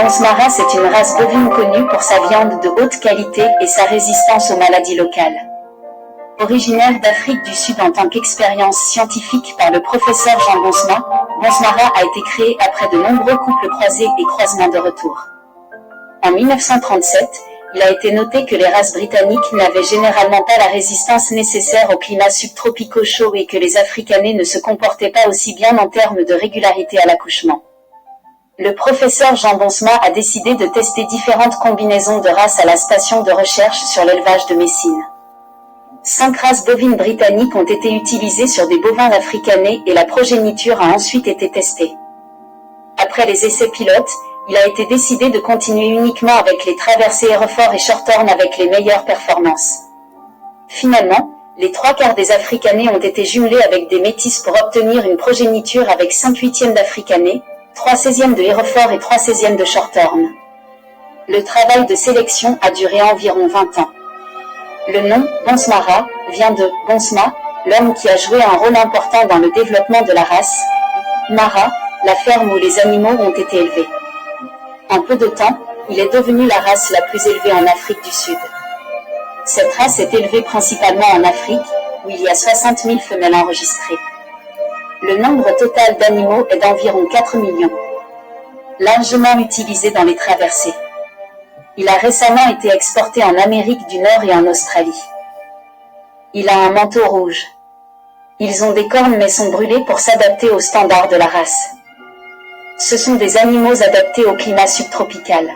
Bonsmara, c'est une race bovine connue pour sa viande de haute qualité et sa résistance aux maladies locales. Originaire d'Afrique du Sud en tant qu'expérience scientifique par le professeur Jean Bonsma, Bonsmara a été créé après de nombreux couples croisés et croisements de retour. En 1937, il a été noté que les races britanniques n'avaient généralement pas la résistance nécessaire aux climats subtropicaux chauds et que les Africanais ne se comportaient pas aussi bien en termes de régularité à l'accouchement. Le professeur Jean Bonsma a décidé de tester différentes combinaisons de races à la station de recherche sur l'élevage de Messine. 5 races bovines britanniques ont été utilisées sur des bovins africanais et la progéniture a ensuite été testée. Après les essais pilotes, il a été décidé de continuer uniquement avec les traversées Hereford et Shorthorn avec les meilleures performances. Finalement, les 3/4 des Africanais ont été jumelés avec des métis pour obtenir une progéniture avec 5/8 d'Africanais, 3/16 de Hereford et 3/16 de Shorthorn. Le travail de sélection a duré environ 20 ans. Le nom, Bonsmara, vient de Bonsma, l'homme qui a joué un rôle important dans le développement de la race, Mara, la ferme où les animaux ont été élevés. En peu de temps, il est devenu la race la plus élevée en Afrique du Sud. Cette race est élevée principalement en Afrique, où il y a 60 000 femelles enregistrées. Le nombre total d'animaux est d'environ 4 millions. Largement utilisé dans les traversées. Il a récemment été exporté en Amérique du Nord et en Australie. Il a un manteau rouge. Ils ont des cornes mais sont brûlés pour s'adapter aux standards de la race. Ce sont des animaux adaptés au climat subtropical.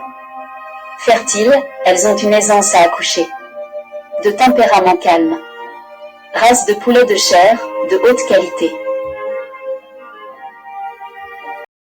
Fertiles, elles ont une aisance à accoucher. De tempérament calme. Race de poulet de chair, de haute qualité.